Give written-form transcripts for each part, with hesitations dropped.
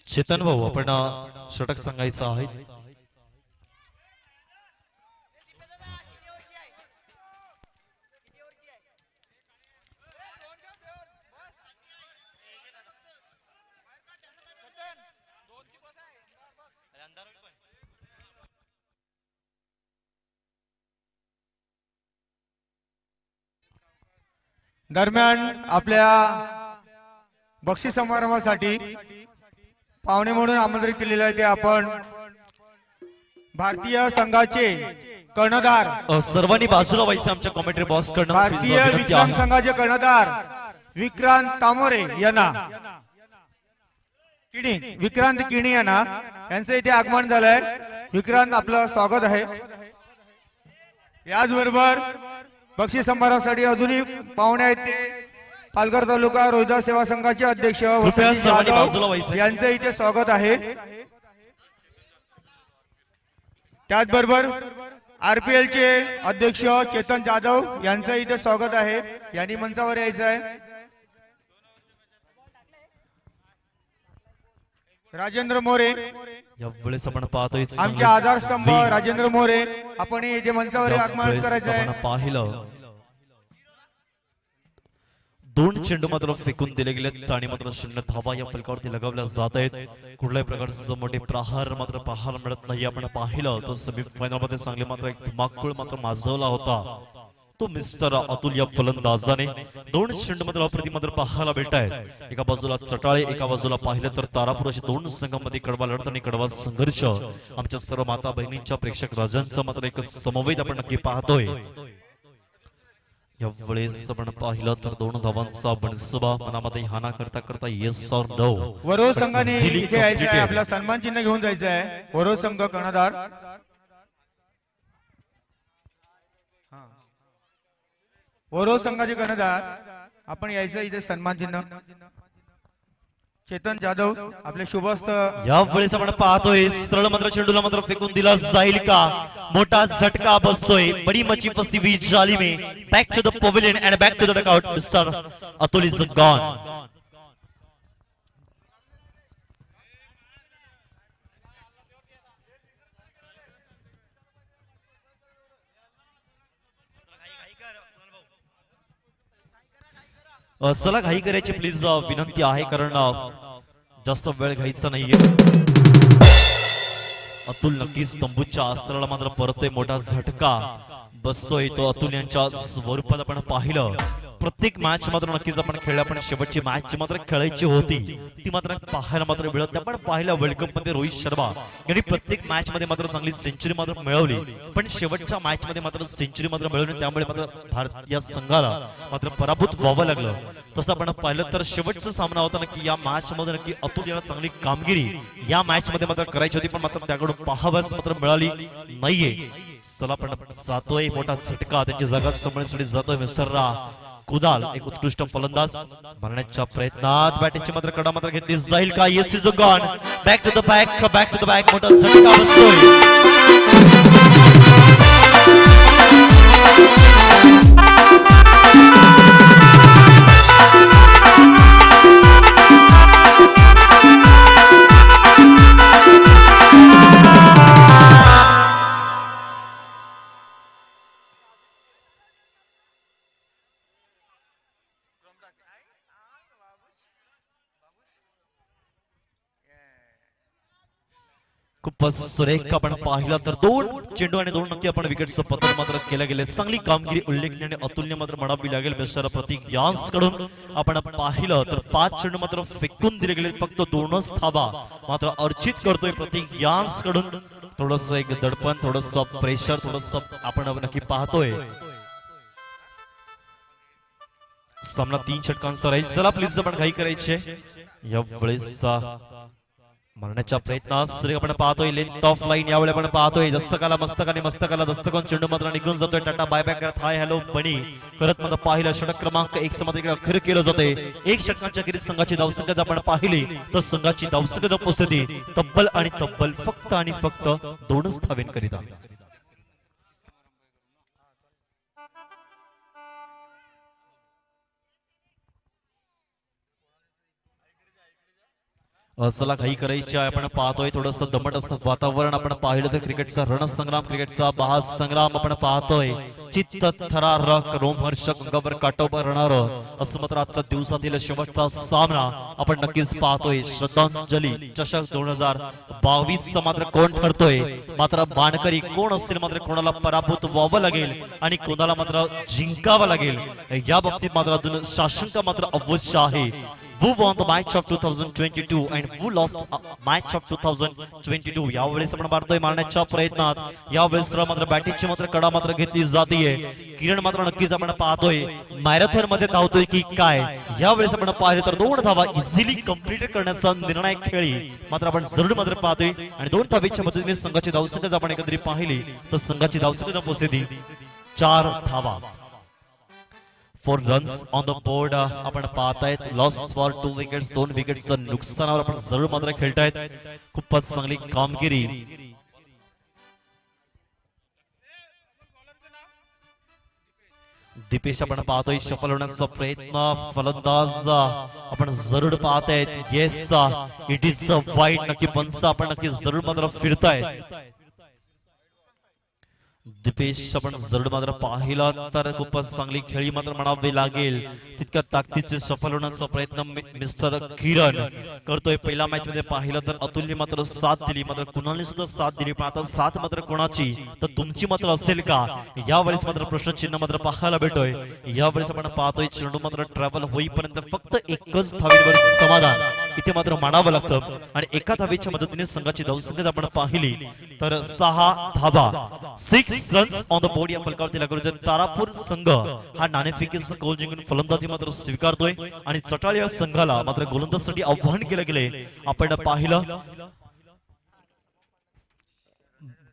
चेतन भाऊ आपण षटक सांगायचं आहे. दरम्यान आपल्या बक्षीस समारंभासाठी पाहुणे म्हणून आमंत्रित केलेले आहे ते आपण भारतीय संघाचे कर्णधार सर्वांनी बाजूला व्हायचं आमच्या कॉमेंट्री बॉक्स कडून. भारतीय विक्रांत संघाचे कर्णधार विक्रांत तामोरे यांना विक्रांत किणी यांना यांचं इथे आगमन झालंय. विक्रांत आपलं स्वागत आहे. याचबरोबर बक्षीस समारंभासाठी अजूनही पाहुणे आहेत ते पालघर तालुका रोहिदास सेवा संघाचे अध्यक्ष यांचं इथे स्वागत आहे. त्याचबरोबर आरपीएल चे अध्यक्ष चेतन जाधव यांचं इथे स्वागत आहे. यांनी मंचावर यायचं आहे. राजेंद्र मोरे यावेळेस आपण पाहतोय आमचे आधारस्तंभ राजेंद्र मोरे आपण इथे मंचावर आगमन करायचं आहे. पाहिलं दोन चेंडू मात्र फेकून दिले गेलेत आणि मात्र 0 धावा या फलकावरती लगावल्या जात आहेत. कुठल्याही प्रकारचे मोठे प्रहार मात्र पाहायला मिळत नाही. आपण पाहिलं तर सेमीफायनल मध्ये चांगले मात्र एक धुमाकूळ मात्र माजवला होता तो मिस्टर अतुल या फलंदाजाने. दोन चेंडू मात्र अप्रतिम मात्र पाहायला मिळत आहेत. एका बाजूला चटाळे एका बाजूला पाहिलं तर तारापूर अशी दोन संघांमध्ये कडवा लढत आणि कडवा संघर्ष. आमच्या सर्व माता बहिणींच्या प्रेक्षक राजांचा मात्र एक समवेत आपण नक्की पाहतोय. यावेळेस आपण पाहिलं तर 2 धावांचा बनसबा मनामध्ये हाना करता करता येस और नो. वरोळ संघाने इथे यायचं आहे. आपला सन्मान चिन्ह घेऊन जायचं आहे. वरोळ संघ कर्णधार वरोळ संघाचे कर्णधार आपण यायचं इथे सन्मान चिन्ह. चेतन जाधव आपले शुभस्थ. यावेळेस आपण पाहतोय सरळ मात्र चेंडूला मात्र फेकून दिला जाईल का. मोठा झटका बसतोय. बडी मची फस्ती वी जाली में back to the pavilion and back to the dugout. Mister Atul is gone. चला घाई करायची प्लीज विनंती आहे कारण जास्त वेळ घ्यायचा नाहीये. अतुल नक्कीच तंबूच्या अस्त्राला मात्र परतोय. मोठा झटका बसतोय तो अतुल यांच्या स्वरूपात आपण पाहिलं. प्रत्येक मॅच मात्र नक्कीच आपण खेळल्या पण शेवटची मॅच मात्र खेळायची होती ती मात्र पाहायला मात्र मिळत नाही. आपण पाहिलं वर्ल्ड कप मध्ये रोहित शर्मा यांनी प्रत्येक मॅच मध्ये मात्र चांगली सेंचुरी मात्र मिळवली पण शेवटच्या मॅच मध्ये मात्र सेंचुरी मात्र मिळवली. त्यामुळे मात्र भारत या संघाला मात्र पराभूत व्हावं लागलं. तसं आपण पाहिलं तर शेवटचा सामना होता नक्की या मॅच मध्ये नक्की अतुल यांना चांगली कामगिरी या मॅच मध्ये मात्र करायची होती पण मात्र त्याकडून पाहावयास मात्र मिळाली नाहीये. चला पण जातोय मोठा झटका त्यांची जागा सांभाळण्यासाठी जातोय मिस्टर कुदाल. एक उत्कृष्ट फलंदाज मारण्याच्या प्रयत्नात बॅटिंगची मात्र कडा मात्र घेतली जाईल का. Yes is gone. Back to the back back to the back. मोठा झटका बसतोय. खूपच सुरेख आपण पाहिला तर 2 चेंडू आणि 2 नक्की आपण विकेटचं पतन मात्र केले गेले. चांगली कामगिरी उल्लेखनीय आणि अतुलनीय मात्र म्हणावी लागेल मिस्टर प्रतीक यांस कडून. आपण पाहिलं तर 5 चेंडू मात्र फेकून दिले गेले. फक्त 2च धावा मात्र अर्जित करतोय प्रतीक यांस कडून. थोडस एक दडपण थोडस प्रेशर थोडस आपण नक्की पाहतोय. सामना 3 षटकांचा राहील. चला प्लीज आपण काही करायचे यावेळेस मारण्याच्या प्रयत्नात आपण पाहतोय लेंथ ऑफ लाईन. यावेळी आपण पाहतोय दस्तकाला मस्तकाने मस्तकाला दस्तकन चेंडू मात्र निघून जातोय. टाटा बाय बाय करत हाय हॅलो बनी करत मात्र पाहिलं षटक क्रमांक 1 चं मात्र अखेर केलं जाते. 1 षटकांच्या खेरीज संघाची धावसंख्या आपण पाहिली तर संघाची धावसंख्या पोहोचते तब्बल आणि तब्बल फक्त आणि फक्त 2च धावेंकरिता. चला काही करायची आहे. आपण पाहतोय थोडंसं दमट असं वातावरण आपण पाहिलं तर क्रिकेटचा रणसंग्राम क्रिकेटचा महासंग्राम आपण पाहतोय. चित्त थरारक रोमहर्षक अंगावर काटोबर राहणार असं मात्र आजच्या दिवसातील शेवटचा सामना आपण नक्कीच पाहतोय. श्रद्धांजली चषक 2022 मात्र कोण ठरतोय, मात्र मानकरी कोण असतील, मात्र कोणाला पराभूत व्हावं लागेल आणि कोणाला मात्र जिंकावं लागेल या बाबतीत मात्र अजून साशंक मात्र अवश्य आहे. Who won the match of 2022 and who lost match of 2022? यावेळेस आपण पाहतोय मारण्याच्या प्रयत्नात यावेळेस मात्र बॅटिंगची मात्र कडा मात्र घेतली जातीये. किरण मात्र नक्कीच आपण पाहतोय मॅरेथॉन मध्ये धावतोय की काय. यावेळेस आपण पाहिले तर 2 धावा इझिली कंप्लीट करण्याचा निर्णायक खेळी मात्र आपण जरूर मात्र पाहतोय आणि 2 धावेच्या मदतीने संघाची धावसंख्या आपण एकत्रित पाहिली तर संघाची धावसंख्या पोहोचली 4 धावा. 4 runs on the board आपण पाहतायत. लॉस फॉर 2 विकेट्स, 2 विकेट्सचं नुकसानावर आपण जरूर मात्र खेळतायत. खूपच चांगली कामगिरी. दीपेश आपण पाहतोय सफल होण्याचा प्रयत्न. फलंदाज आपण जरूर पाहतायत. येस इट इज अ वाईट. नक्की पंच आपण नक्की जरूर मात्र फिरतायत. दीपेश आपण जरूर मात्र पाहिला तर खूपच चांगली खेळी मात्र म्हणावी लागेल. तितक्या ताकदीचे सफल होण्याचा प्रयत्न मिस्टर किरण करतोय. पहिल्या मॅच मध्ये पाहिलं तर अतुलने मात्र साथ दिली, मात्र कुणालने सुद्धा साथ दिली, पण आता साथ मात्र कोणाची तर तुमची मात्र असेल का यावेळेस मात्र प्रश्नचिन्ह मात्र पाहायला भेटतोय. यावेळेस आपण पाहतोय चेंडू मात्र ट्रॅव्हल होईपर्यंत फक्त एकच धावेवर समाधान इथे मात्र मानावं लागतं आणि एका धावेच्या मदतीने संघाची धावसंख्या आपण पाहिली तर 6 धावा. 6 runs on the board या फलकावरती लागून तारापूर संघ हा नाणेफेकीचा गोल जिंकून फलंदाजी मात्र स्वीकारतोय आणि चटाळ या संघाला मात्र गोलंदाजीसाठी आव्हान केलं गेले आपण पाहिलं.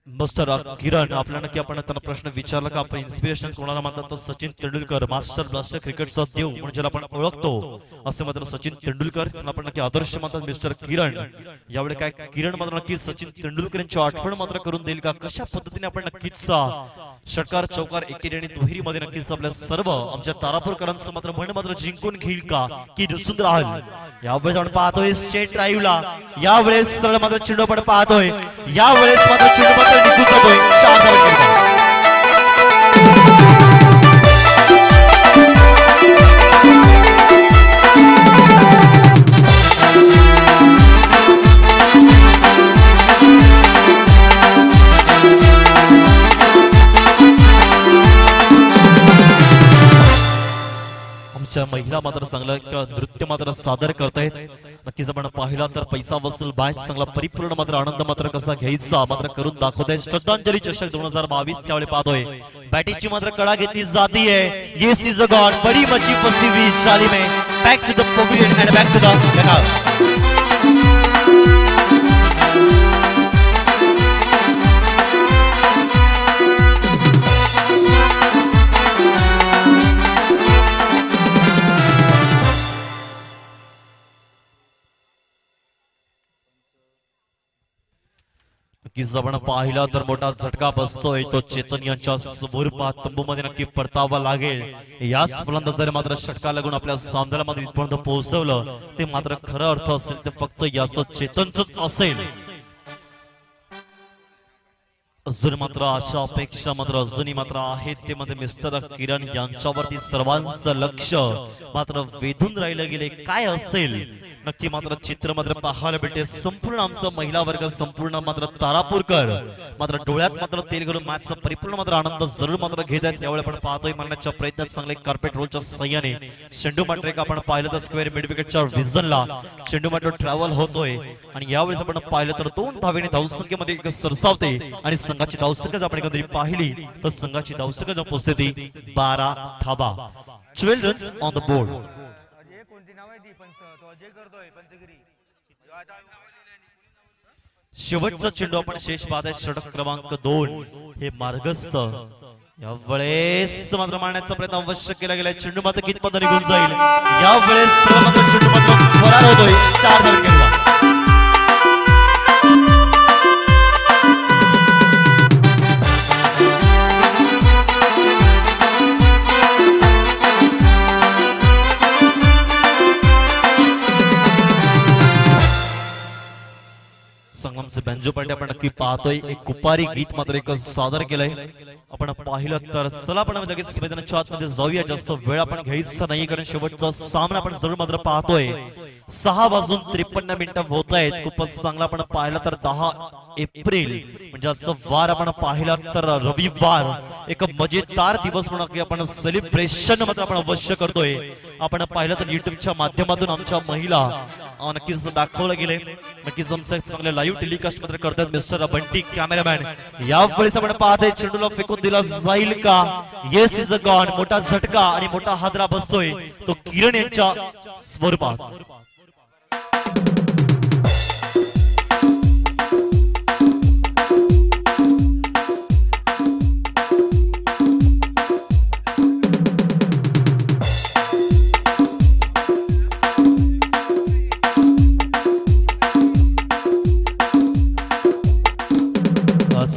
मिस्टर किरण आपल्याला की आपण त्यांना प्रश्न विचारला का आपण इन्स्पिरेशन कोणाला मानतात तर सचिन तेंडुलकर मास्टर ब्लास्टर क्रिकेटचा देव म्हणजे ज्याला आपण ओळखतो असे मात्र सचिन तेंडुलकर आपण नक्की आदर्श मानतात मिस्टर किरण. यावेळी काय किरण मात्र नक्की सचिन तेंडुलकर यांची आठवण मात्र करून देईल का कशा पद्धतीने आपण नक्कीच षटकार चौकार एकेरी आणि दुहेरी मध्ये नक्कीच आपल्या सर्व आमच्या तारापूरकरांचं मात्र मन मात्र जिंकून घेईल का की रुसून राहील. यावेळेस आपण पाहतोय स्टेट ड्राईव्हला यावेळेस मात्र चेंडू आपण पाहतोय. यावेळेस मात्र चेंडू मात्र निघून जातोय. 4 धावा. महिला मात्र चांगलं नृत्य मात्र सादर करतायत. नक्कीच आपण पाहिला तर पैसा वसूल मॅच चांगला परिपूर्ण मात्र आनंद मात्र कसा घ्यायचा मात्र करून दाखवताय. श्रद्धांजली चषक 2022 च्या वेळी पाहतोय बॅटिंगची मात्र कडा घेतली जातीये. येस इज अ गॉड बडी मची फसी 20 चाली में back to the pavilion and back to the dugout. आपण पाहिला तर मोठा झटका बसतोय तो चेतन यांच्या स्वरूपात तंबूमध्ये नक्की परतावा लागेल. याच फलंदाजाने मात्र षटका लागून आपल्या सामन्याला मात्र इथपर्यंत पोहोचवलं ते मात्र खरं अर्थ असेल ते फक्त याच चेतनच असेल. अजून मात्र अशा अपेक्षा मात्र अजूनही मात्र आहेत ते मध्ये मिस्टर किरण यांच्यावरती सर्वांचं लक्ष मात्र वेधून राहिलं गेले. काय असेल नक्की मात्र चित्र मात्र पाहायला भेटते. संपूर्ण आमचा महिला वर्ग संपूर्ण मात्र तारापूरकर मात्र डोळ्यात मात्र तेल घालून मॅचचा परिपूर्ण मात्र आनंद जरूर मात्र घेत आहेत. यावेळी आपण पाहतोय मारण्याच्या प्रयत्नात चांगले कार्पेट रोलच्या सहाय्याने चेंडू मात्र एक आपण पाहिलं तर स्क्वेअर मिड विकेटच्या विजनला चेंडू मात्र ट्रॅव्हल होतोय आणि यावेळेस आपण पाहिलं तर 2 धावेने धावसंख्येमध्ये एक सरसावते आणि संघाची धावसंख्या आपण एकंदरीत पाहिली तर संघाची धावसंख्या पोहोचते 12 धावा. 12 रन्स ऑन द बोर्ड. शेवटचा चेंडू आपण शेष पाहताय षटक क्रमांक 2 हे मार्गस्थ. यावेळेस मात्र मारण्याचा प्रयत्न अवश्य केला गेलाय. चेंडू मात्र कितपत निघून जाईल. यावेळेस मात्र चेंडू मात्र फरार होतोय. 4 धावा केला. संगमचे बँजो पार्टी आपण नक्की पाहतोय एक कुपारी गीत मात्र एक सादर केलंय आपण पाहिलं तर चला आपण लगेच मैदानाच्या आतमध्ये जाऊया जास्त वेळ आपण घ्यायचा नाही कारण शेवटचा सामना आपण जरूर मात्र पाहतोय 6:53 होत आहेत खूपच चांगला आपण पाहिलं तर 10 एप्रिल म्हणजे आजचा वार आपण पाहिला तर रविवार एक मजेदार दिवस म्हणून आपण सेलिब्रेशन मात्र आपण अवश्य करतोय आपण पाहिलं तर युट्यूबच्या माध्यमातून आमच्या महिला नक्कीच दाखवलं गेले नक्कीच आमचं चांगलं लाईव्ह टेलिकास्ट मात्र करतात मिस्टर बंटी कॅमेरामॅन यावेळेस आपण पाहतोय चेंडूला फेकून दिला जाईल का येस इज अ गॉन मोठा झटका आणि मोठा हादरा बसतोय तो किरण यांच्या स्वरूपात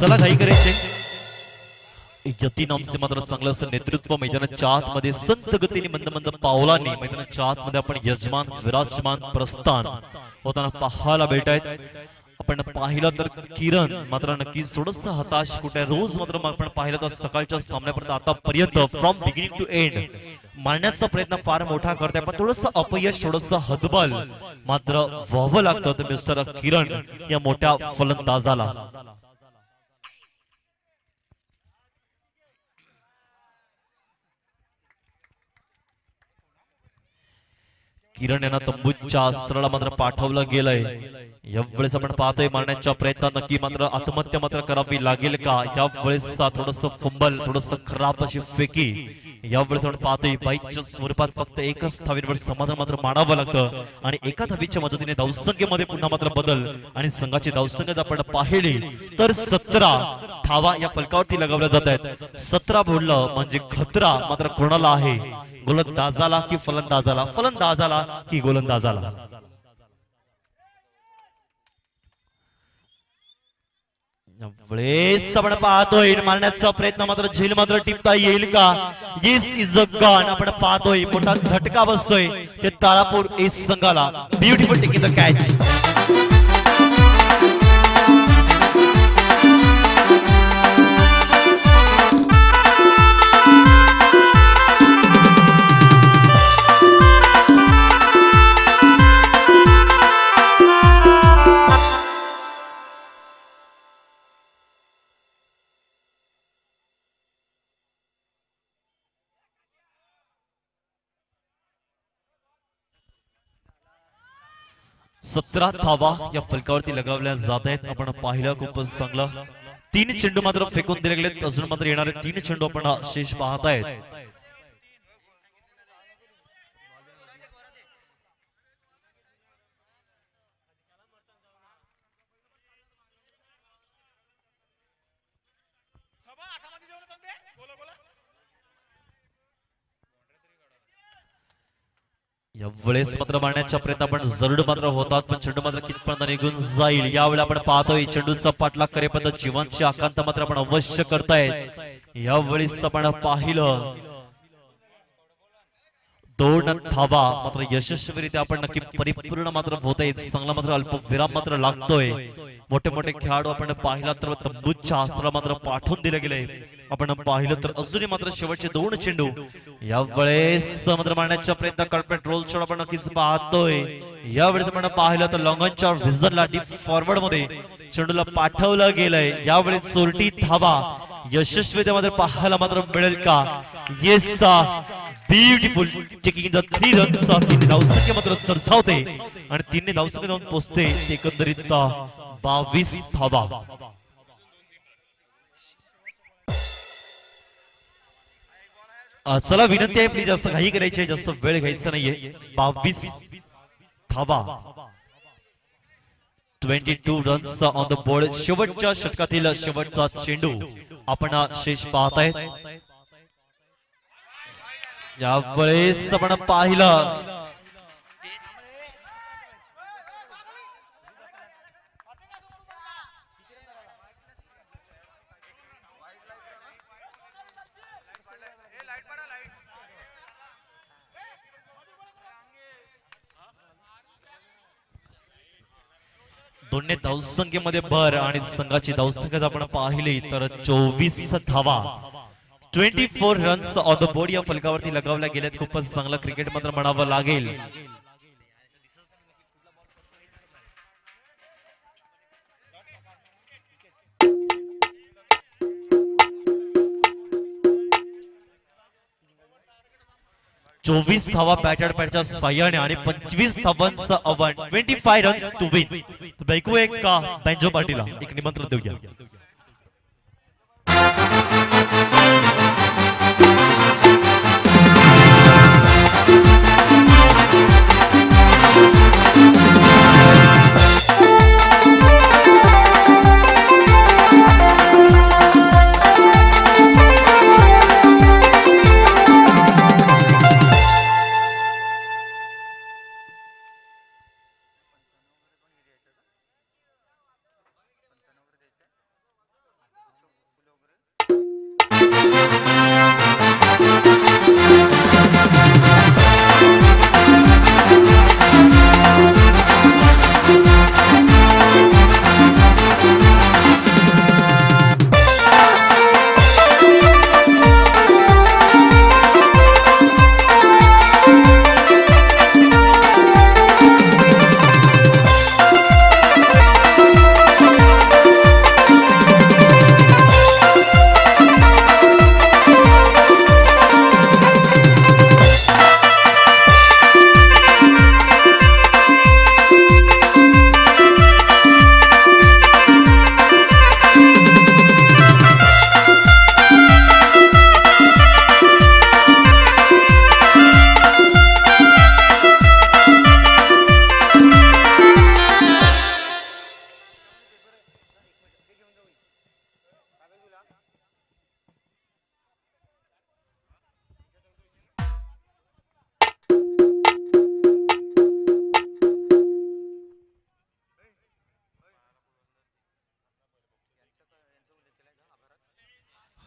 चला घाई करायचे यती नामचे मात्र चांगलं असं नेतृत्व मैदानाच्या आतमध्ये संत गतीने मंद मंद पावलांनी मैदानाच्या आतमध्ये आपण यजमान विराजमान प्रस्थान होताना पाहायला भेटायत आपण पाहिलं तर किरण मात्र नक्कीच थोडस हताश कुठे रोज मात्र आपण पाहिलं तर सकाळच्या सामन्यापर्यंत आतापर्यंत फ्रॉम बिगिनिंग टू एंड मारण्याचा प्रयत्न फार मोठा करते पण थोडस अपयश थोडस हतबल मात्र व्हावं लागतं तर मिस्टर किरण या मोठ्या फलंदाजाला किरण यांना तंबूच्या अस्त्राला मात्र पाठवलं गेलंय यावेळेस आपण पाहतोय मारण्याच्या प्रयत्नात नक्की मात्र आत्महत्या मात्र करावी लागेल का यावेळेस थोडस फंबल थोडस खराब अशी फेकी यावेळेस आपण पाहतोय बाईकच्या स्वरूपात फक्त एकच धावींवर समाधान मात्र मानावं लागतं आणि एका धावीच्या मदतीने धावसंख्येमध्ये पुन्हा मात्र बदल आणि संघाची धावसंख्या आपण पाहिली तर 17 धावा या फलकावरती लगावल्या जात आहेत 17 बोललं म्हणजे खतरा मात्र कोणाला आहे गोलंदाजाला की फलंदाजाला फलंदाजाला की गोलंदाजाला वेळेस आपण पाहतोय मारण्याचा प्रयत्न मात्र झेल मात्र टिपता येईल का येस इज अ गॉन आपण पाहतोय मोठा झटका बसतोय ते तारापूर एस संघाला ब्युटिफुल टेकिंग द कॅच सतरा धावा या फलकावरती लगावल्या जात आहेत आपण पाहिलं खूपच चांगलं 3 चेंडू मात्र फेकून दिले गेलेत अजून मात्र येणारे 3 चेंडू आपण शेष पाहतायत यावेळेस मात्र मारण्याचा प्रयत्न आपण जरूर मात्र होतात पण चेंडू मात्र कितपर्यंत निघून जाईल यावेळी आपण पाहतोय चेंडूचा पाठलाग करेपर्यंत जीवांची आकांत मात्र आपण अवश्य करतायत यावेळेस आपण पाहिलं 2 धावा मात्र यशस्वीरित्या आपण नक्की परिपूर्ण मात्र होतंय चांगला मात्र अल्पविराम मात्र लागतोय मोठे मोठे खेळाडू आपण पाहिला तर तंबूच्या अस्त्राला मात्र पाठवून दिले गेले आपण पाहिलं तर अजूनही मात्र शेवटचे 2 चेंडू यावेळेस मात्र मारण्याचा प्रयत्न कार्पेट रोल शॉट आपण नक्कीच पाहतोय यावेळेस आपण पाहिलं तर लॉंगॉनच्या व्हिजरला डीप फॉरवर्ड मध्ये चेंडूला पाठवलं गेलंय यावेळेस चोरटी धावा यशस्वीरित्या पाहायला मात्र मिळेल का yes beautiful taking the 3 runs 3 धावसंख्या मात्र सरसावते आणि 3 धावसंख्या जाऊन पोहोचते एकंदरीत 22 धावा चला विनंती आहे प्लीज जास्त घाई करायची आहे जास्त वेळ घ्यायचा नाहीये 22 धावा 22 रन्स ऑन द बोर्ड शेवटच्या षटकातील शेवटचा चेंडू आपण शेष पाहतायत यावेळेस आपण पाहिलं दोन्ही धावसंख्येमध्ये भर आणि संघाची धावसंख्या जर आपण पाहिली तर 24 धावा 24 रन्स ऑन द बोर्ड या फलकावरती लगावल्या गेल्यात. खूपच चांगलं क्रिकेट मात्र म्हणावं लागेल. चोवीस धावा बॅटर पॅडच्या साह्याने आणि 25 धावांचं आव्हान 25 रन्स टू विन. ऐकू एक का बेंजो पाटीला एक निमंत्रण देऊया.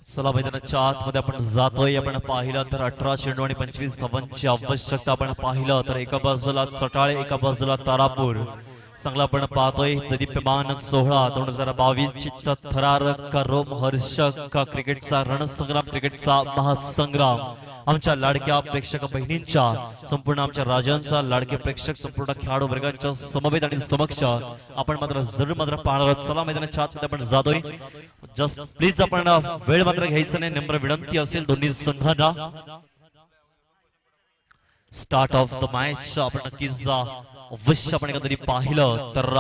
चला मैदानाच्या आतमध्ये आपण जातोय. आपण पाहिलं तर 18 चेंडू आणि 25 धावांची आवश्यकता. आपण पाहिलं तर एका बाजूला चटाळे एका बाजूला तारापूर. चांगला आपण पाहतोय दीप्यमान सोहळा 2022 चित्त थरारक का रोम हर्षक का क्रिकेटचा रणसंग्राम क्रिकेटचा महासंग्राम. आमच्या लाडक्या प्रेक्षक बहिणींच्या संपूर्ण आमच्या राजांचा लाडके प्रेक्षक संपूर्ण खेळाडू वर्गाच्या समवेत आणि समक्ष आपण मात्र जरूर मात्र पाहणार आहोत. चला मैदानाच्या आतमध्ये आपण जातोय. जस्ट प्लीज आपण वेळ मात्र घ्यायचं नाही. नम्र विनंती असेल दोन्ही संघांना. स्टार्ट ऑफ द मॅच आपण नक्कीच अवश्य आपण कधी पाहिलं तर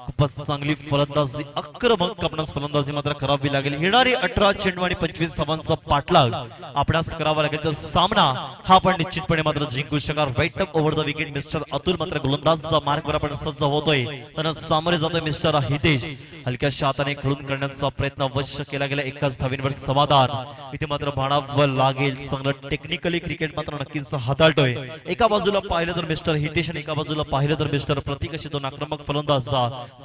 खूपच चांगली फलंदाजी आक्रमक आपणास फलंदाजी मात्र करावी लागेल. येणारी 18 चेंडू आणि 25 धावांचा पाठलाग आपणास करावा लागेल. तर सामना हा आपण निश्चितपणे मात्र जिंकू शकाल. Right up over the wicket mister Atul मात्र गोलंदाजचा मार्गवर आपण सज्ज होतोय. त्यांना सामोरे जातोय मिस्टर हितेश. हलक्याशा हाताने खेळून करण्याचा प्रयत्न अवश्य केला गेला. एकाच धावींवर समाधान इथे मात्र म्हणावं लागेल. चांगलं टेक्निकली क्रिकेट मात्र नक्कीच हाताळतोय. एका बाजूला पाहिलं तर मिस्टर हितेश आणि एका बाजूला पाहिलं तर मिस्टर प्रतीक असे दोन आक्रमक फलंदाज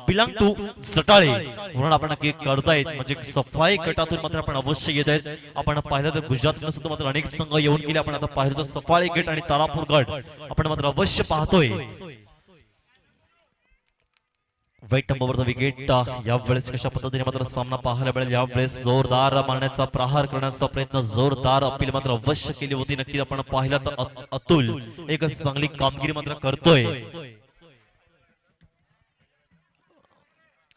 बिलॉंग टू चटाळे म्हणून आपण नक्की करतायत. म्हणजे सफाई गटातून मात्र आपण अवश्य येत आहेत. आपण पाहिलं तर गुजरातला सुद्धा मात्र अनेक संघ येऊन गेले. आपण आता पाहिलं तर सफाई गट आणि तारापूर गट आपण मात्र अवश्य पाहतोय. वाईट नंबरवर विकेट यावेळेस कशा पद्धतीने मात्र सामना पाहायला मिळेल. यावेळेस जोरदार मारण्याचा प्रहार करण्याचा प्रयत्न जोरदार अपील मात्र अवश्य केली होती. नक्की आपण पाहिलं तर अतुल एक चांगली कामगिरी मात्र करतोय.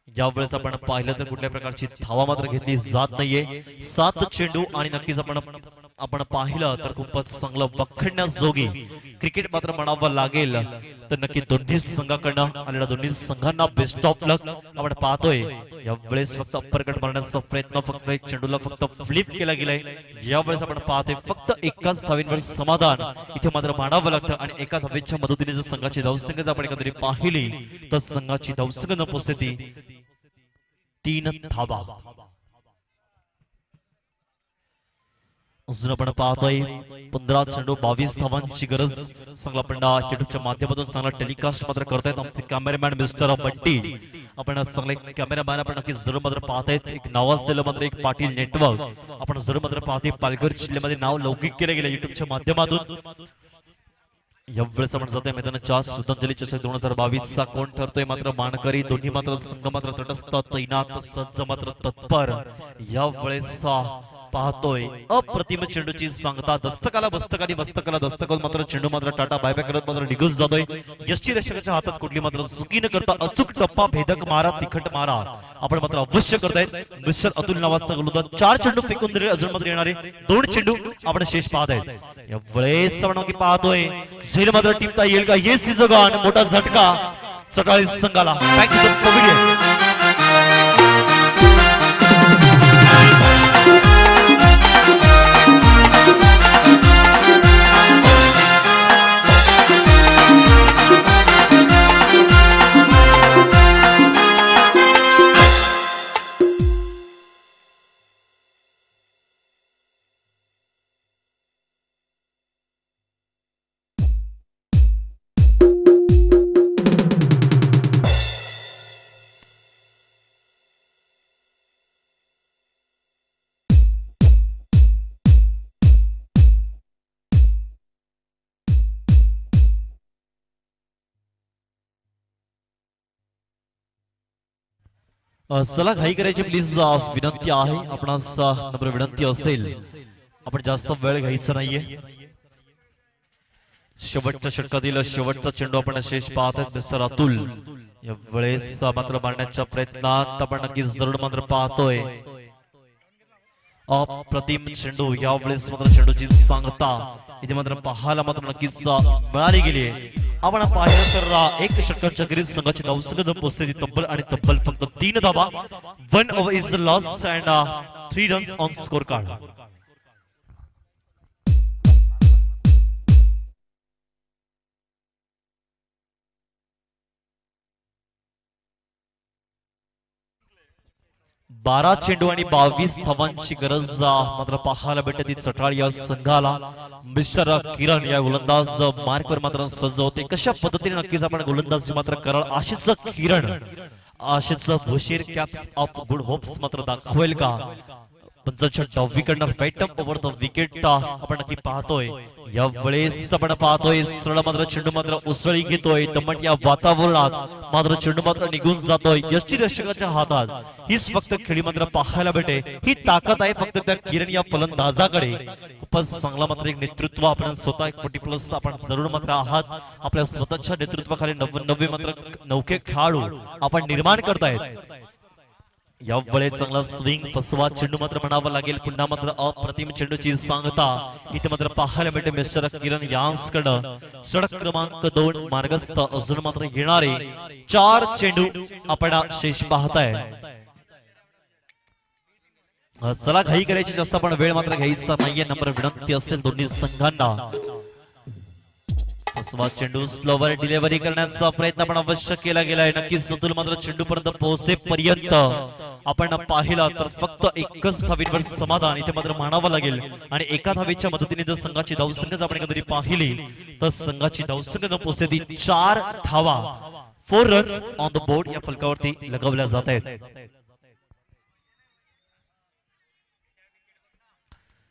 यावेळेस आपण पाहिलं तर कुठल्या प्रकारची धावा मात्र घेतली जात नाहीये. 7 चेंडू आणि नक्कीच आपण पाहिलं तर खूपच चांगलं वखडण्याजोगी क्रिकेट मात्र म्हणावं लागेल. तर नक्की दोन्ही संघाकडनं आलेल्या दोन्ही संघांना बेस्ट ऑफ लक आपण पाहतोय. यावेळेस फक्त अप्पर कट मारण्याचा प्रयत्न फक्त एक चेंडूला फक्त फ्लिप केला गेलाय. यावेळेस आपण पाहतोय फक्त एकाच धावींवर समाधान इथे मात्र मानावं लागतं. आणि एका धावेच्या मदतीने जर संघाची धावसंख्या जर आपण एकंदरीत पाहिली तर संघाची धावसंख्या पोहोचते 3 धावा. अजून आपण पाहतोय 15 चेंडू 22 धावांची गरज. चांगला आपण युट्यूबच्या माध्यमातून चांगला टेलिकास्ट मात्र करतायत आमचे कॅमेरामॅन मिस्टर बंटी. आपण चांगले कॅमेरामॅन आपण नक्की जरूर मात्र पाहतायत. एक नाव असलेलं मात्र एक पाटील नेटवर्क आपण जरूर मात्र पाहतोय. पालघर जिल्ह्यामध्ये नाव लौकिक केलं गेलं युट्यूबच्या माध्यमातून. यावेळेस आपण जातोय मैदानाच्या श्रद्धांजली चषक 2022 चा कोण ठरतोय मात्र मानकरी दोन्ही मात्र संघ मात्र तटस्थ तैनात सज्ज मात्र तत्पर यावेळेस पाहतोय अप्रतिम चेंडूची सांगता दस्तकाला बस्तकाली बस्तकाला दस्तक मात्र चेंडू मात्र टाटा बायबॅक करत मात्र निघून जातोय यष्टी रक्षकाच्या हातात कुठली मात्र चुकी न करता अचूक टप्पा भेदक मारा तिखट मारा आपण मात्र अवश्य करतायत मिस्टर अतुल नावाचा गोलंदाज 4 चेंडू फेकून दिले अजून मात्र येणारे 2 चेंडू आपण शेष पाहत आहेत यावेळेस आपण की पाहतोय झेल मात्र टिपता येईल का येस तिचं गाण मोठा झटका चटाळी संघाला बॅक टू द पवेलियन चला घाई करायची प्लीज विनंती आहे आपणास नम्र विनंती असेल आपण जास्त वेळ घ्यायचा नाहीये शेवटच्या षटकातील शेवटचा चेंडू आपण शेष पाहत आहेत मिस्टर अतुल या वेळेस मात्र मारण्याच्या प्रयत्नात आपण नक्कीच जरूर मात्र पाहतोय अप्रतिम चेंडू यावेळेस मात्र चेंडूची सांगता इथे मात्र पाहायला मात्र नक्कीच मिळाली गेली आपण पाहिलं तर एक षटकांच्या गरीब संघाची धावसंख्या पोहोचते ती तब्बल आणि तब्बल फक्त 3 धावा 1 over is the loss and 3 runs on score card 12 चेंडू आणि 22 धावांची गरज मात्र पाहायला भेटते ती चटाळ या संघाला मिस्टर किरण या गोलंदाज मार्कवर मात्र सज्ज होते कशा पद्धतीने नक्कीच आपण गोलंदाजी मात्र कराल Ashish Kiran Ashish Bhushir caps of good hopes मात्र दाखवेल का पंचाच्या डावीकडनं राईट ओव्हर द विकेट आपण नक्की पाहतोय या वेळेस आपण पाहतोय सरळ मात्र चेंडू मात्र उसळी घेतोय दमट या वातावरणात मात्र चेंडू मात्र निघून जातोय यष्टी रक्षकाच्या हातात हीच फक्त खेळी मात्र पाहायला भेटे ही ताकद आहे फक्त त्या किरण या फलंदाजाकडे खूपच चांगला मात्र एक नेतृत्व आपण स्वतः 40+ आपण जरूर मात्र आहात आपल्या स्वतःच्या नेतृत्वाखाली 99 मात्र नौके खेळाडू आपण निर्माण करतायत या वेळेस चांगला स्विंग फसवा चेंडू मात्र म्हणावा लागेल पुन्हा मात्र अप्रतिम चेंडूची सांगता इथे मात्र पाहायला मिळते मिस्टर किरण यांसकडं षटक क्रमांक 2 मार्गस्थ अजून मात्र येणारे 4 चेंडू आपण शेष पाहताय चला घाई करायची जास्त आपण वेळ मात्र घ्यायचा नाहीये नंबर विनंती असेल दोन्ही संघांना फसवा चेंडू स्लोवर डिलिव्हरी करण्याचा प्रयत्न पण अवश्य केला गेलाय नक्कीच अतुल मात्र चेंडू पर्यंत पोहोचेपर्यंत आपण पाहिला तर फक्त एकच धावींवर समाधान इथे मात्र मानावं लागेल आणि एका धावीच्या मदतीने जर संघाची धावसंख्या आपण कधी पाहिली तर संघाची धावसंख्या जर पोहोचते ती 4 धावा 4 रन्स ऑन द बोर्ड या फलकावरती लगवल्या जात आहेत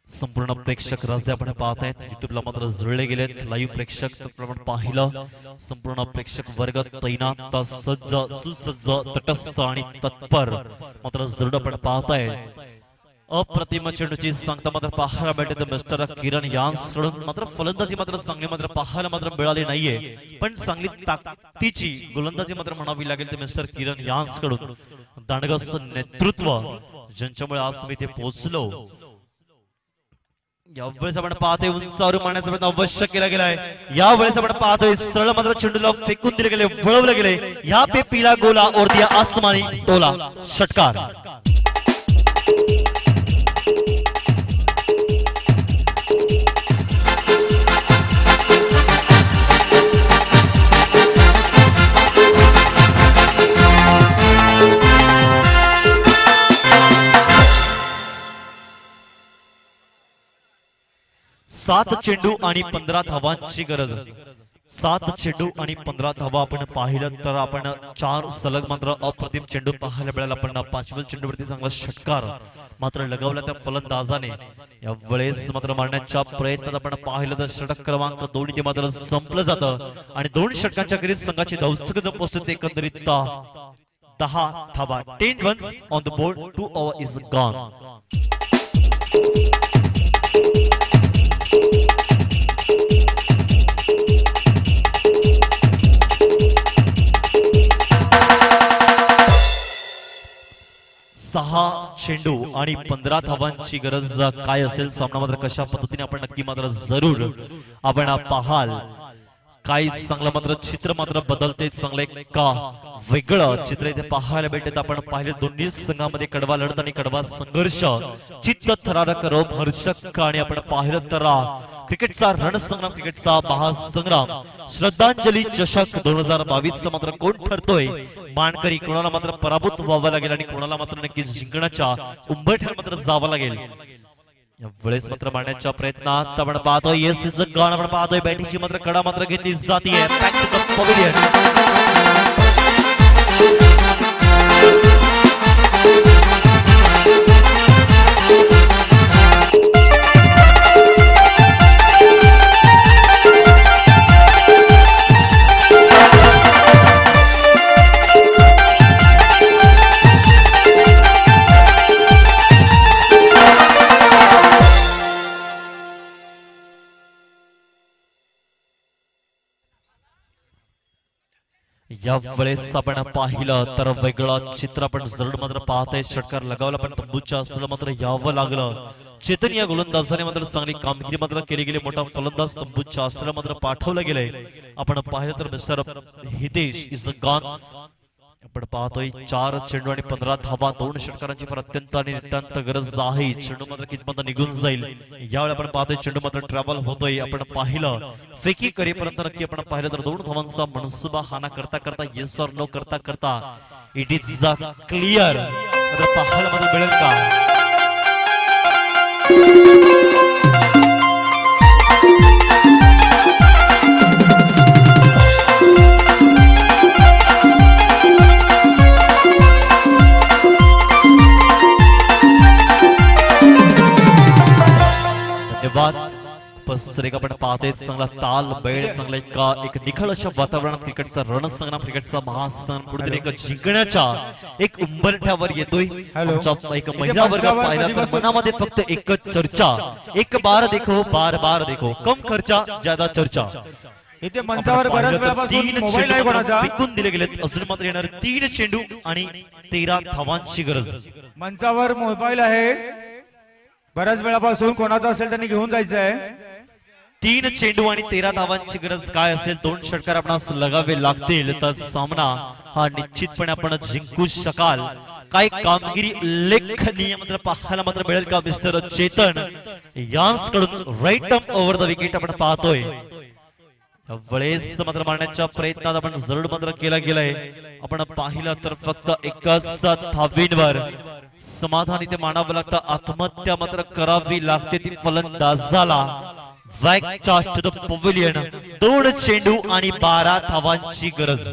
संपूर्ण प्रेक्षक राजे आपण पाहत आहेत युट्यूबला मात्र जुळले गेलेत लाईव्ह प्रेक्षक आपण पाहिलं संपूर्ण प्रेक्षक वर्ग तैनात सज्ज सुसज्ज तटस्थ आणि तत्पर मात्र जरूर आपण पाहताय अप्रतिम चेंडूची सांगता मात्र पाहायला मिळते मिस्टर किरण यांसकडून मात्र फलंदाजी मात्र चांगली मात्र पाहायला मात्र मिळाली नाहीये पण चांगली ताकदीची गोलंदाजी मात्र म्हणावी लागेल ते मिस्टर किरण यांसकडून दांडगस नेतृत्व ज्यांच्यामुळे आज मी इथे पोहोचलो यावेळेस आपण पाहतोय उंचावर मारण्याचा प्रयत्न अवश्य केला गेलाय यावेळेस आपण पाहतोय सरळ मात्र चेंडूला फेकून दिले गेले वळवले गेले या पे पीला गोला और दिया आसमानी टोला षटकार सात चेंडू आणि 15 धावांची गरज 7 चेंडू आणि 15 धावा आपण पाहिलं तर आपण 4 सलग मात्र अप्रतिम चेंडू पाहायला मिळाला. आपण 5व्या चेंडूवरती चांगला षटकार मात्र लगावला त्या फलंदाजाने. या वेळेस मात्र मारण्याच्या प्रयत्नात आपण पाहिलं तर षटक क्रमांक 2 ते मात्र संपलं जातं आणि 2 षटकांच्या खेरीज संघाची धावसंख्या जर पोहोचते एकंदरीत 10 धावा. 10 runs on the board. 2 over is gone. सहा चेंडू आणि 15 धावांची गरज काय असेल, सामना मात्र कशा पद्धतीने आपण नक्की मात्र जरूर आपण पाहाल. काही चांगलं मात्र चित्र मात्र बदलते, चांगलं का वेगळं चित्र इथे पाहायला भेटत. आपण पाहिले दोन्ही संघामध्ये कडवा लढत आणि कडवा संघर्ष, चित्त थरारक रोमहर्षक. आणि आपण पाहिलं तर क्रिकेटचा रणसंग्राम, क्रिकेटचा महासंग्राम, श्रद्धांजली चषक 2022 मात्र कोण ठरतोय मानकरी, कोणाला मात्र पराभूत व्हावं लागेल आणि कोणाला मात्र नक्की जिंकण्याच्या उंबरठ्यावर मात्र जावं लागेल. या वेळेस मात्र मारण्याच्या प्रयत्नात आपण पाहतोय येस इज अ गॉन. आपण पाहतोय बॅटिंगची मात्र कडा मात्र घेतली जातीये. Back to the pavilion. या वेळेस आपण पाहिलं तर वेगळं चित्र आपण जरूर मात्र पाहतोय. षटकार लगावला पण तंबूच्या असलं मात्र यावं लागलं. चेतन या गोलंदाजाने मात्र चांगली कामगिरी मात्र केली गेली. मोठा फलंदाज तंबूच्या असलं मात्र पाठवलं गेलंय. आपण पाहिलं तर mister Hitesh is a gone. आपण पाहतोय 4 चेंडू आणि 15 धावा. 2 षटकारांची फार अत्यंत आणि नितांत गरज आहे. चेंडू मात्र कितपत निघून जाईल यावेळी आपण पाहतोय. चेंडू मात्र ट्रॅव्हल होतोय. आपण पाहिलं फेकी करेपर्यंत नक्की आपण पाहिलं तर 2 धावांचा मनसुबा हाना करता करता येस ऑर नो करता करता इट इज क्लिअर पाहायला मात्र मिळेल का. आपण पाहतोय चांगला ताल बैल, चांगला एक निखळ अशा वातावरणात क्रिकेटचा रणसंग्राम, क्रिकेटचा महासंग्राम कुठेतरी एक जिंकण्याच्या एक उंबरठ्यावर येतोय. एक महिला वर्ग पाहिला तर मनामध्ये फक्त एकच चर्चा, एक बार देखो बार बार देखो, कम खर्चा ज्यादा चर्चा. इथे मंचावर बऱ्याच वेळापासून मोबाईल आहे कोणाचा फेकून दिले गेलेत. अजून मात्र येणार 3 चेंडू आणि 13 धावांची गरज. मंचावर मोबाईल आहे, बऱ्याच वेळापासून कोणाचा असेल त्यांनी घेऊन जायचं आहे. 3 चेंडू आणि 13 धावांची गरज काय असेल, 2 षटकार आपणास लगावे लागतील तर सामना हा निश्चितपणे आपण जिंकू शकाल. काय कामगिरी लेखनीय मात्र पाहायला मात्र मिळेल का मिस्टर चेतन यांकडून. Right up over the wicket आपण पाहतोय. वेळेस मात्र मारण्याच्या प्रयत्नात आपण जरूर मात्र केला गेलाय. आपण पाहिलं तर फक्त एकच धावींवर समाधान इथे मानावं लागतं. आत्महत्या मात्र करावी लागते ती फलंदाजाला. Back to the pavilion. 2 चेंडू आणि 12 धावांची गरज.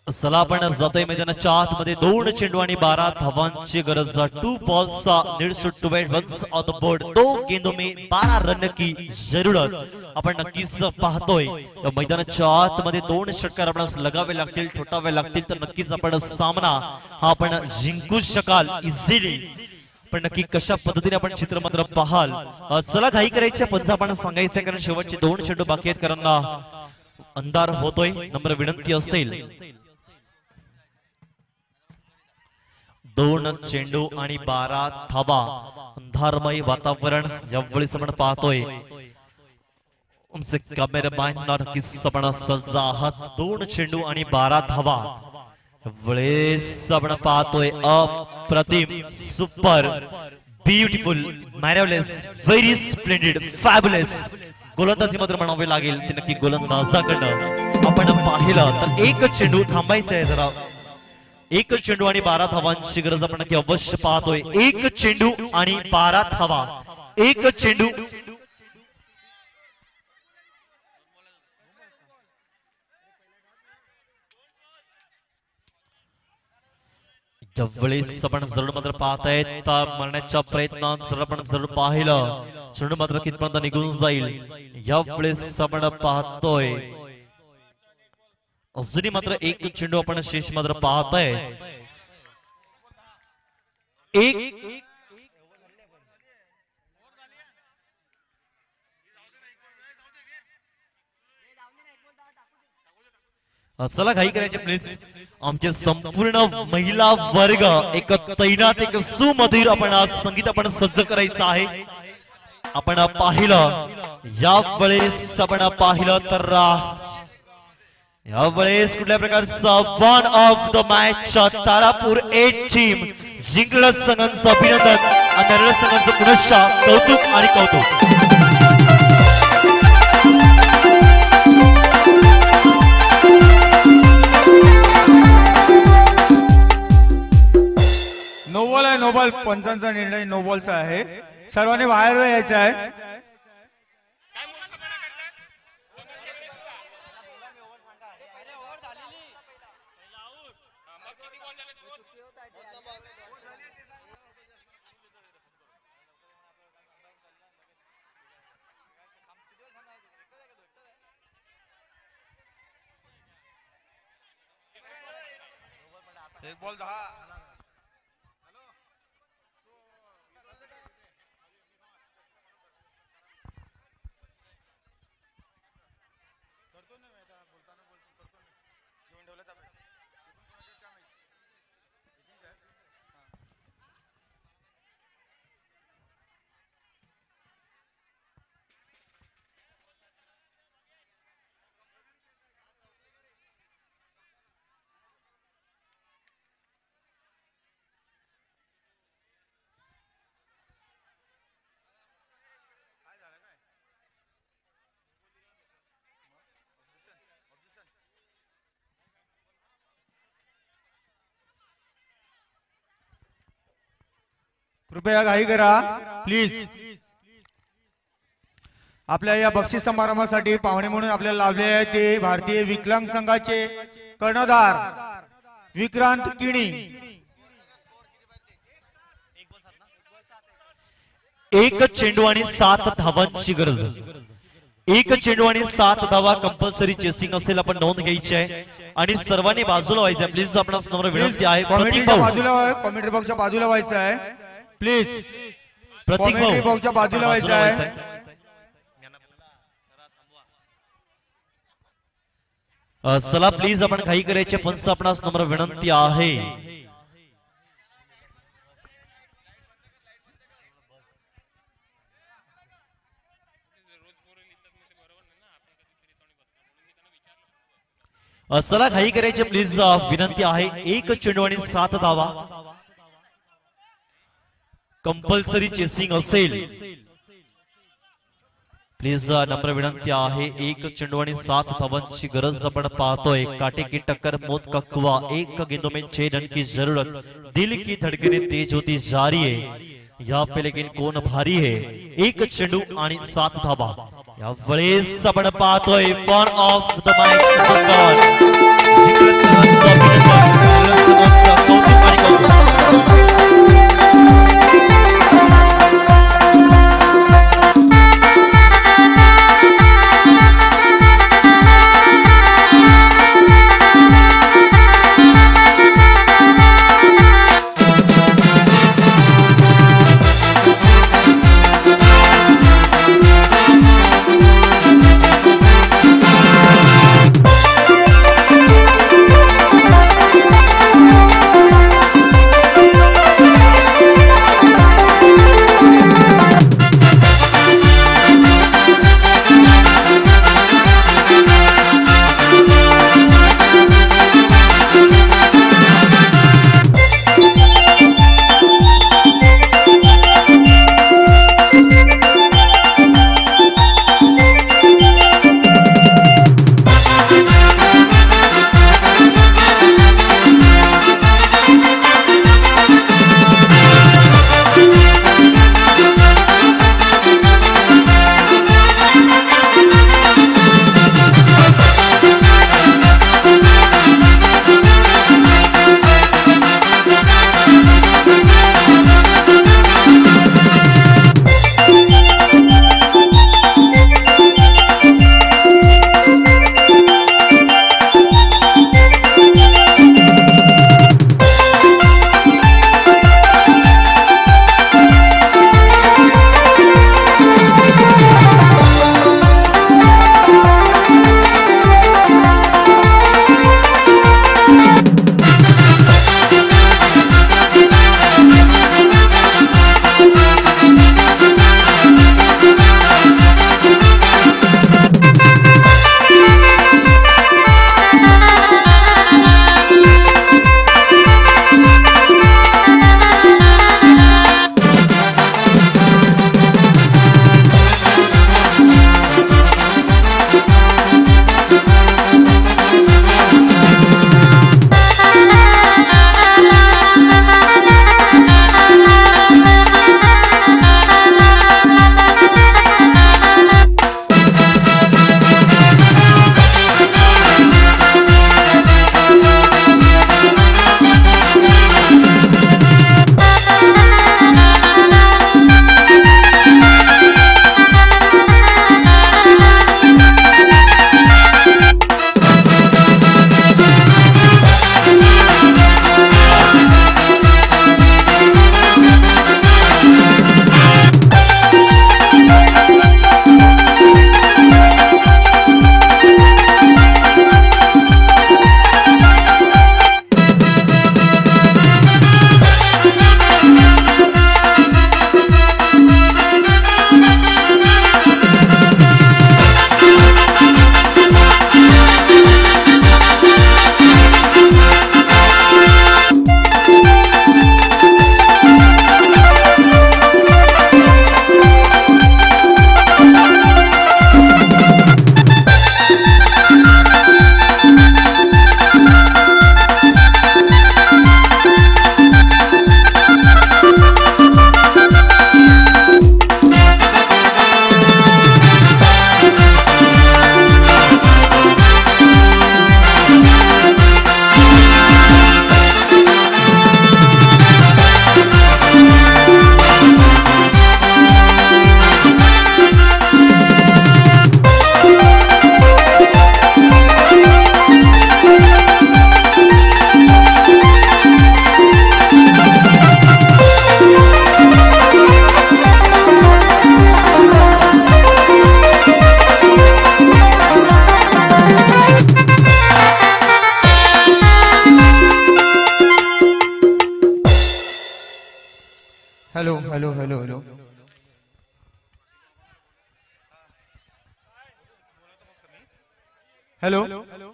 चला आपण जातोय मैदानाच्या आतमध्ये. 2 चेंडू आणि 12 धावांची गरज. 2 balls need to wait once on the board. 2 गेंदों में 12 रन की जरूरत आपण नक्कीच पाहतोय. मैदानाच्या आतमध्ये 2 षटकार आपणास लगावे लागतील, ठोठावे लागतील तर नक्कीच आपण सामना हा आपण जिंकू शकाल इझिली. पण नक्की कशा पद्धतीने आपण चित्र मात्र पाहाल. चला घाई करायच्या पंच आपण सांगायचं, कारण शेवटचे 2 चेंडू बाकी आहेत, कारण अंधार होतोय. नम्र विनंती असेल 2 चेंडू आणि 12 धावा. अंधारमय वातावरण यावेळेस आपण पाहतोय. कॅमेरामॅन नक्कीच आपण सज्ज आहात. 2 चेंडू आणि 12 धावा. वेळेस आपण पाहतोय अप्रतिम, super, beautiful, marvellous, very splendid, fabulous गोलंदाजी मात्र म्हणावे लागेल. ते नक्की गोलंदाजाकडनं आपण पाहिलं तर एक चेंडू थांबायचं आहे जरा. एक चेंडू आणि 12 धावांची गरज आपण नक्की अवश्य पाहतोय. एक चेंडू आणि 12 धावा. एक चेंडू यावेळेस आपण जरूर मात्र पाहतायत मरण्याच्या प्रयत्नात जर आपण जरूर पाहिलं चेंडू मात्र कितपर्यंत निघून जाईल यावेळेस आपण पाहतोय. अजूनही मात्र एक चेंडू आपण शेष मात्र पाहताय. एक चला काही करायचे प्लीज. आमचे संपूर्ण महिला वर्ग एक तैनात एक सुमधुर आपण आज संगीत आपण सज्ज करायचं आहे. आपण पाहिलं यावेळेस आपण पाहिलं तर यावेळेस कुठल्या प्रकारचा one of the match Tarapur 8 team जिंकलं. संघांचं अभिनंदन आणि नरळ संघांचं पुनश्च कौतुक आणि कौतुक. नोबॉल आहे. नोबॉल पंचांचा निर्णय नोबॉलचा आहे. सर्वांनी बाहेर यायचं आहे. एक बॉल 10. कृपया घाई करा प्लीज. आपल्या या बक्षीस समारंभासाठी पाहुणे म्हणून आपल्याला लाभले आहे ते भारतीय विकलांग संघाचे कर्णधार विक्रांत किणी. एक चेंडू आणि 7 धावांची गरज. एक चेंडू आणि 7 धावा कंपल्सरी चेसिंग असेल आपण नोंद घ्यायची आहे आणि सर्वांनी बाजूला व्हायचं आहे प्लीज. आपणास नम्र विनंती आहे. कॉमेंट्री बॉक्सच्या बाजूला व्हायचं आहे प्लीज. प्रतीक भाऊ बॉक्सच्या बाजूला व्हायचं आहे. चला प्लीज आपण काही करायचे पंच आपणास नम्र विनंती आहे. चला काही करायचे प्लीज विनंती आहे. एक चेंडू आणि 7 धावा कंपल्सरी चेसिंग असेल प्लीज. नम्र विनंती आहे. एक चेंडू आणि 7 धावांची गरज आपण पाहतोय. काटे की टक्कर मौत का कुआ. एक गेंदों में 6 रन की जरूरत. दिल की धड़कने तेज होती जा रही है. यहाँ पे लेकिन कौन भारी है. एक चेंडू आणि 7 धावा यावेळेस आपण पाहतोय. One of the match hello hello hello hello hello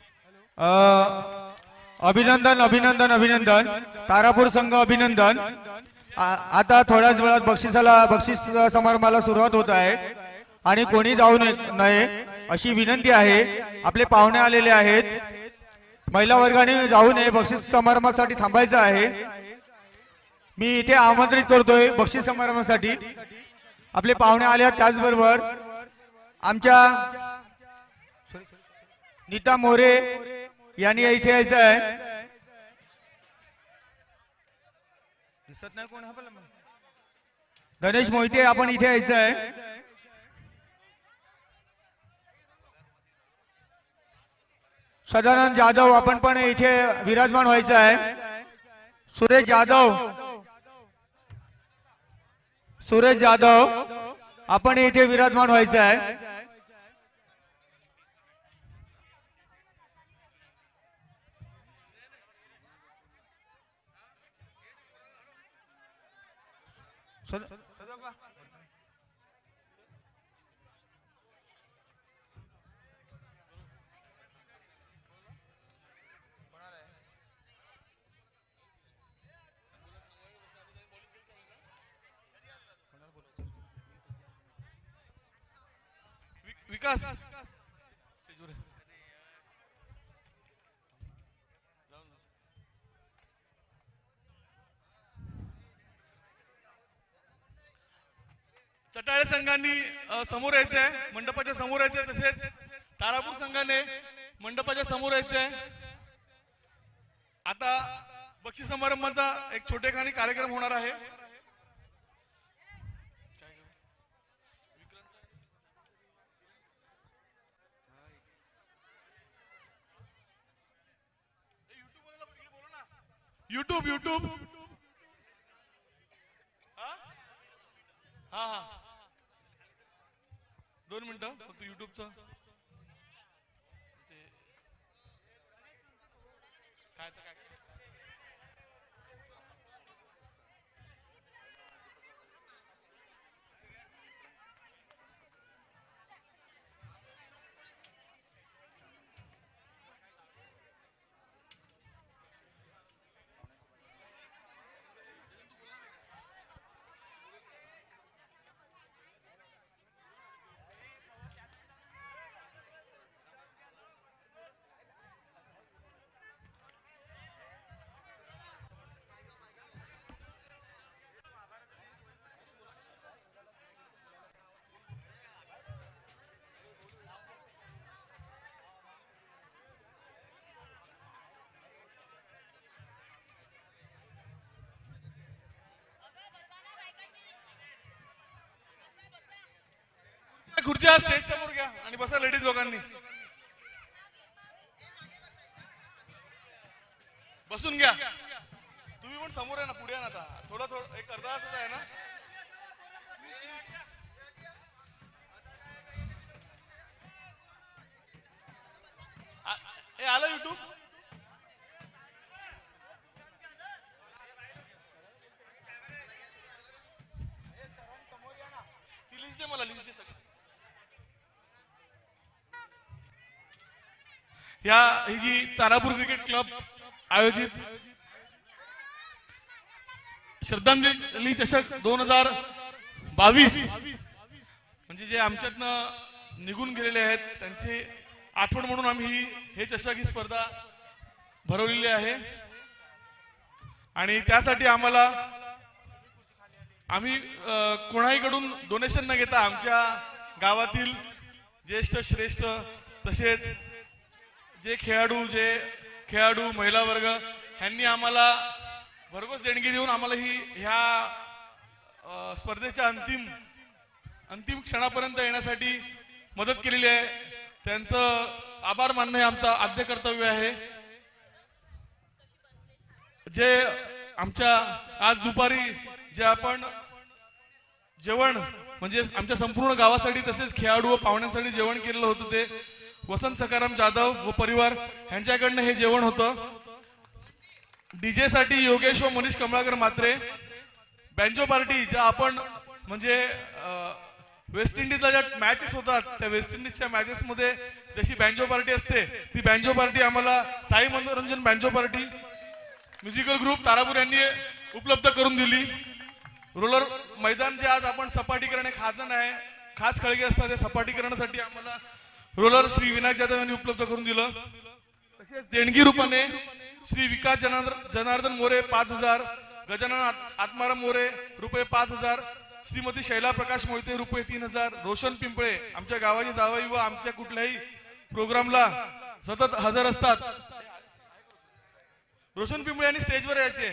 अभिनंदन अभिनंदन अभिनंदन तारापूर संघ अभिनंदन. आता थोड्याच वेळात बक्षीस समारंभाला सुरुवात होत आहे आणि कोणी जाऊ नये अशी विनंती आहे. आपले पाहुणे आलेले आहेत. महिला वर्गाने जाऊ नये, बक्षीस समारंभासाठी थांबायचं आहे. मी इथे आमंत्रित करतोय बक्षीस समारंभासाठी. आपले पाहुणे आले आहेत. त्याचबरोबर आमच्या नीता मोरे यांनी इथे यायचं आहे. दिसत नाही कोण? गणेश मोहिते आपण इथे यायचं आहे. सदानंद जाधव आपण पण इथे विराजमान व्हायचं आहे. सुरेश जाधव आपण इथे विराजमान व्हायचं आहे. विकास चटाळे संघांनी समोर यायचे आहे, मंडपाच्या समोर यायचे. तसेच तारापूर संघाने मंडपाच्या समोर यायचे आहे. आता बक्षीस समारंभाचा एक छोटेखानी कार्यक्रम होणार आहे. यूट्यूब हा हा 2 मिनिटं फक्त युट्यूबचं काय खुर्च्या स्टेज समोर घ्या आणि बसा लेडीज लोकांनी. बसून घ्या. तुम्ही पण समोर आहे ना, पुढे ना. आता थोडं एक अर्धा तासच आहे ना. हे आलं युट्यूब. ती लिस्ट दे मला, लिस्ट दे सगळं. ही जी तारापूर क्रिकेट क्लब आयोजित श्रद्धांजली चषक 2022 म्हणजे जे आमच्यातनं निघून गेलेले आहेत त्यांची आठवण म्हणून आम्ही हे चषक ही स्पर्धा भरवलेली आहे. आणि त्यासाठी आम्ही कोणाहीकडून डोनेशन न घेता आमच्या गावातील ज्येष्ठ श्रेष्ठ तसेच जे खेळाडू महिला वर्ग यांनी आम्हाला भरघोस देणगी देऊन आम्हाला ह्या स्पर्धेच्या अंतिम क्षणापर्यंत येण्यासाठी मदत केलेली आहे. त्यांचं आभार मानणं हे आमचं आद्य कर्तव्य आहे. जे आमच्या आज दुपारी जे आपण जेवण म्हणजे आमच्या संपूर्ण गावासाठी तसेच खेळाडू व पाहुण्यांसाठी जेवण केलेलं होतं ते वसंत सकाराम जाधव व परिवार यांच्याकडनं हे जेवण होतं. डीजे साठी योगेश व मनीष कमळाकर मात्रे, बँजो पार्टी ज्या आपण म्हणजे वेस्ट इंडिजला ज्या मॅचेस होतात त्या वेस्ट इंडिजच्या मॅचेस मध्ये जशी बँजो पार्टी असते ती बँजो पार्टी आम्हाला साई मनोरंजन banjo party musical group Tarapur यांनी उपलब्ध करून दिली. रोलर मैदान जे आज आपण सपाटीकरण एक खाजन आहे, खास खळगे असतात ते सपाटीकरणासाठी आम्हाला रोलर श्री विनायक जाधव यांनी उपलब्ध करून दिलं. तसेच देणगी रूपाने श्री विकास जनार्दन मोरे 5,000, गजानन आत्माराम मोरे रुपये 5,000, श्रीमती शैला प्रकाश मोहिते रुपये 3,000, रोशन पिंपळे आमच्या गावाची जावई व आमच्या कुठल्याही प्रोग्रामला सतत हजर असतात. रोशन पिंपळे यांनी स्टेजवर यायचे.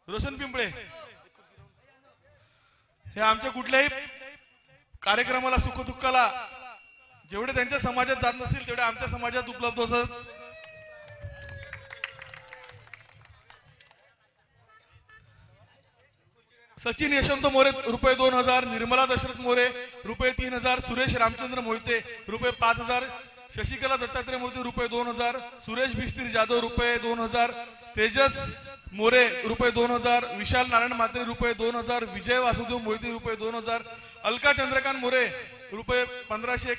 रोशन पिंपळे हे आमच्या कुठल्याही कार्यक्रमाला सुखदुःखाला जेवढे त्यांच्या समाजात जात नसतील तेवढे आमच्या समाजात उपलब्ध असतात. सचिन यशवंत मोरे रुपये 2,000, निर्मला दशरथ मोरे रुपये 3,000, सुरेश रामचंद्र मोहिते रुपये 5,000, शशिकला दत्तात्रय मोहिते रुपये 2,000, सुरेश भिस्त्री जाधव रुपये 2,000, तेजस मोरे रुपये 2,000, विशाल नारायण मात्रे रुपये 2,000, विजय वासुदेव मोहिते रुपये 2,000, अलका चंद्रकांत मोरे रुपये 1,500,